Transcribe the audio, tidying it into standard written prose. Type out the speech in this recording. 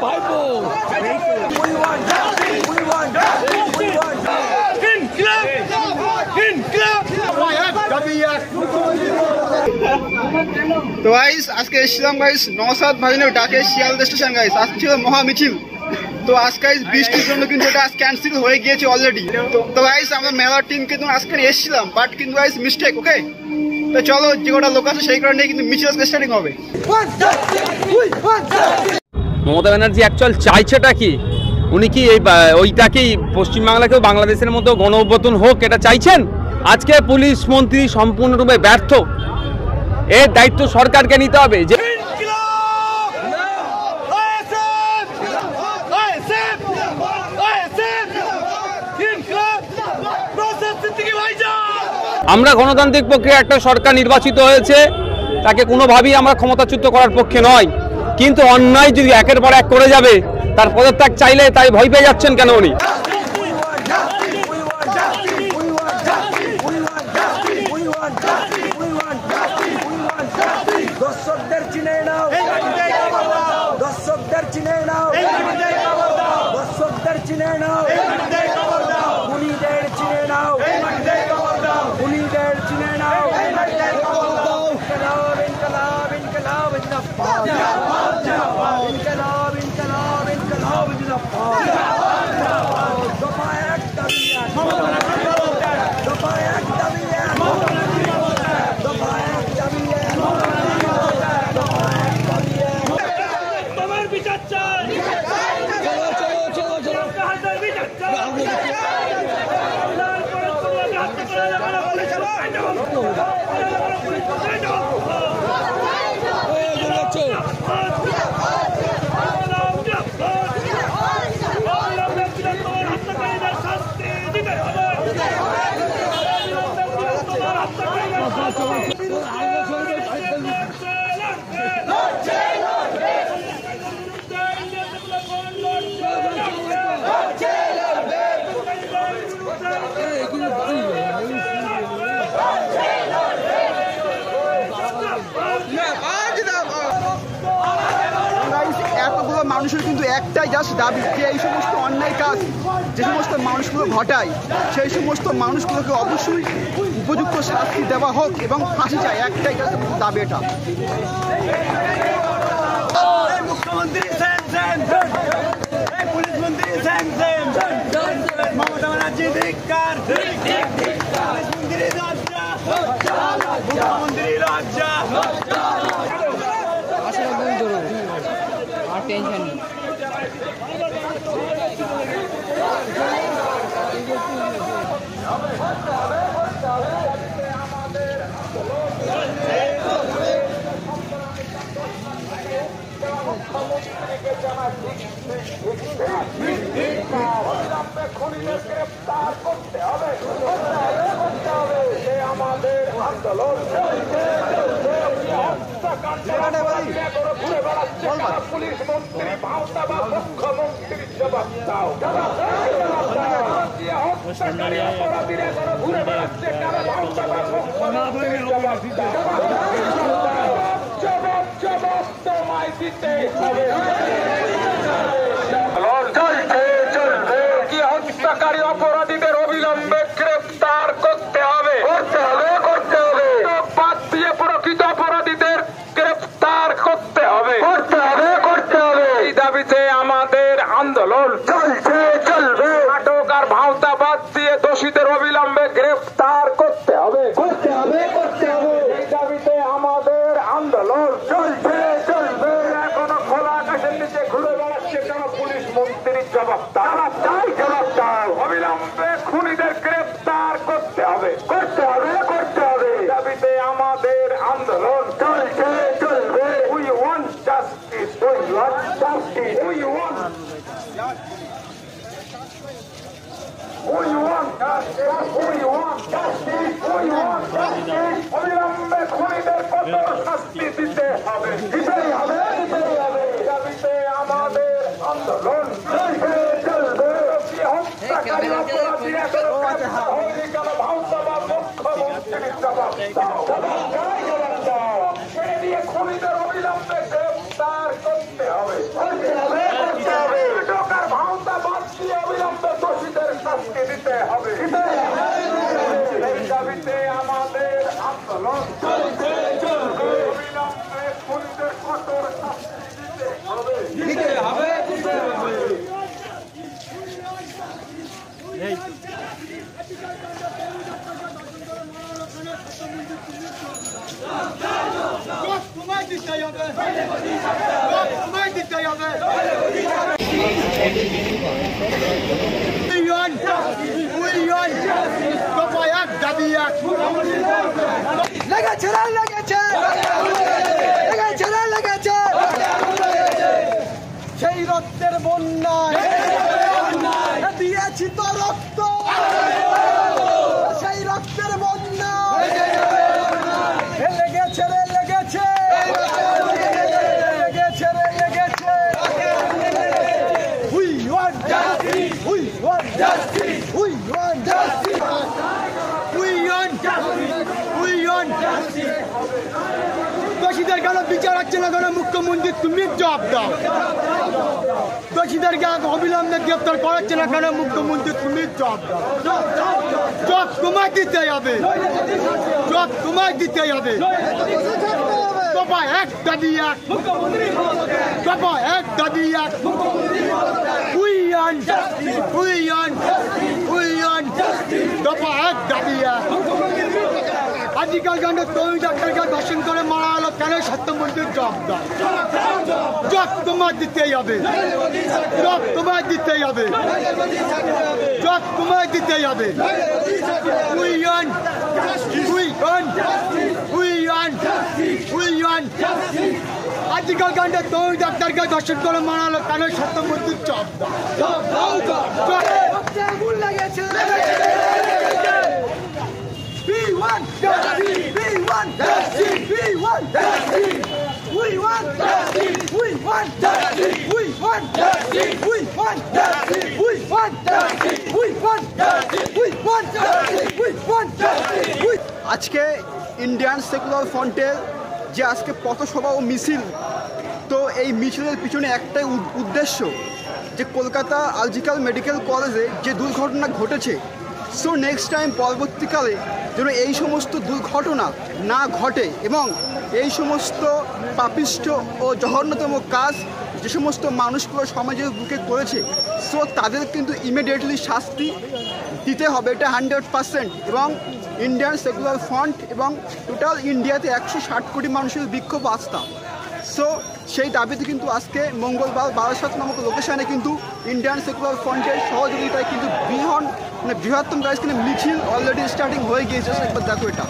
ভাইপো। তো গাইস আজকে এসেছিলাম গাইস নওশাদ ভাইনের ডাকে শিয়ালদা স্টেশন গাইস, আজকে ছিল মহা মিছিল। তো আজকে বৃষ্টির জন্য কিন্তু এটা ক্যান্সেল হয়ে গিয়েছে অলরেডি। তো গাইস আমরা মেলার টিম কিন্তু আজকে এসেছিলাম, বাট কিন্তু গাইস মিস্টেক। ওকে, তো চলো যে কটা লোক আছে সেই কারণে কিন্তু মিছিল আজকে স্টার্টিং হবে। মমতা ব্যানার্জি অ্যাকচুয়াল চাইছেটা কি? উনি কি ওইটাকেই পশ্চিমবাংলাকেও বাংলাদেশের মতো গণ অভ্যুত্থান হোক এটা চাইছেন? আজকে পুলিশ মন্ত্রী সম্পূর্ণরূপে ব্যর্থ, এর দায়িত্ব সরকারকে নিতে হবে। যে আমরা গণতান্ত্রিক প্রক্রিয়া একটা সরকার নির্বাচিত হয়েছে, তাকে কোনোভাবেই আমরা ক্ষমতাচ্যুত করার পক্ষে নয়, কিন্তু অন্যায় যদি একের পর এক করে যাবে তার পদত্যাগ চাইলে তাই ভয় পেয়ে যাচ্ছেন কেন উনি? এতগুলো মানুষের কিন্তু একটাই জাস্ট দাবি যে এই সমস্ত অন্যায় কাজ যে সমস্ত মানুষগুলো ঘটায় সেই সমস্ত মানুষগুলোকে অবশ্যই উপযুক্ত শাস্তি দেওয়া হোক এবং ফাঁসি চাই, একটাই জাস্ট দাবি এটা। মুখ্যমন্ত্রী পুলিশ মন্ত্রী মমতা ব্যানার্জি ধিক্কার, মুখ্যমন্ত্রী লজ্জা, মুখ্যমন্ত্রী লজ্জা। আর টেনশন নেই। পুলিশ মন্ত্রী ভাওতা বা মুখ্যমন্ত্রীর জবাব দাও। ঘুরে বেড়াচ্ছে জবাব তোমায় দিতে হবে। কি হত্যাকারী অপরাধীদের অবিলম্বে গ্রেফতার করতে হবে, করতে হবে, করতে হবে। বাদ দিয়ে প্রকৃত অপরাধীদের গ্রেফতার করতে হবে, করতে হবে, করতে হবে। এই দাবিতে আমাদের আন্দোলন চলছে, চলবে। নাটক আর ভাওতা বাদ দিয়ে দোষীদের অবিলম্বে গ্রেফতার করতে হবে, করতে হবে, করতে হবে। এই দাবিতে আমাদের আন্দোলন চলছে, চলবে। এখনো খোলা আকাশের নিচে ঘুরে বেড়াচ্ছে কেন পুলিশ মন্ত্রীর জবাব দাও, জবাব দাও। অবিলম্বে খুনিদের গ্রেফতার করতে হবে, করতে হবে, করতে হবে। দাবিতে আমাদের আন্দোলন চলছে, চলবে। We want justice, we want justice, we want অবিলম্বে খুনিদের কঠোর শাস্তি দিতে হবে, দিতেই হবে, দিতেই হবে। দাবিতে আমাদের আন্দোলন চলবে, চলবে। হত্যাকারী অপরাধী এখনো হয়নি কেন ভাওতা বা মুখ্যমন্ত্রীর জবাব দাও, জবাব দাও। ছেড়ে দিয়ে খুনিদের অবিলম্বে গ্রেফতার করতে হবে, করতে হবে। দিতে হবে এই দাবিতে আমাদের আন্দোলন অবিলম্বে খুনিদের কঠোর শাস্তি দিতে হবে সেই রক্তের বন্যায় দিয়েছি তো রক্ত, সেই রক্তের বন্যায় লেগেছে রে লেগেছে লেগেছে রে লেগেছে। We want justice, we want justice, we want justice, we want justice, we want justice। দোষীদের কেন বিচার হচ্ছে না কেন? মুখ্যমন্ত্রী তুমি জবাব দাও। দোষীদেরকে অবিলম্বে গ্রেপ্তার করাচ্ছে না কেন? মুখ্যমন্ত্রী তুমি জবাব দাও। জবাব তোমায় দিতে হবে, জবাব তোমায় দিতে হবে। দফা এক দাবি এক, দফা এক দাবি এক। We want justice, we want justice, we want justice। দফা এক দাবি এক। আজিকাল গান্ধী তরুণ ডাক্তারকে দর্শন করে মারা হলো কেন? সত্যমন্ত্রীর জবাব দাও। জবাব তোমার দিতেই হবে, জবাব তোমার দিতেই হবে, জবাব তোমার দিতেই হবে। We want justice, we want justice, we want justice, we want justice। আজিকাল Gandhi তরুণ ডাক্তারকে দর্শন করে মারা হলো কেন? সত্যমন্ত্রীর জবাব দাও। আগুন লেগেছে। We want justice, we want justice, we want justice, we want justice, we want justice, we want justice, we want justice, we want justice, we want justice, we want justice, we want justice। আজকে Indian secular ফ্রন্টের যে আজকে পথসভা ও মিছিল, তো এই মিছিলের পিছনে একটাই উদ্দেশ্য যে কলকাতা আরজিকর মেডিকেল কলেজে যে দুর্ঘটনা ঘটেছে, সো নেক্সট টাইম পরবর্তীকালে যেন এই সমস্ত দুর্ঘটনা না ঘটে এবং এই সমস্ত পাপিষ্ঠ ও জঘন্যতম কাজ যে সমস্ত মানুষগুলো সমাজের বুকে করেছে, সো তাদের কিন্তু ইমিডিয়েটলি শাস্তি দিতে হবে, এটা 100%। এবং ইন্ডিয়ান সেকুলার ফ্রন্ট এবং টোটাল ইন্ডিয়াতে 160 কোটি মানুষের বিক্ষোভ আস্থা, সো সেই দাবিতে কিন্তু আজকে মঙ্গলবার বারাসাত নামক লোকেশনে কিন্তু ইন্ডিয়ান সেকুলার ফ্রন্টের সহযোগিতায় কিন্তু বৃহত্তম মিছিল অলরেডি স্টার্টিং হয়ে গিয়েছে। একবার দেখো এটা।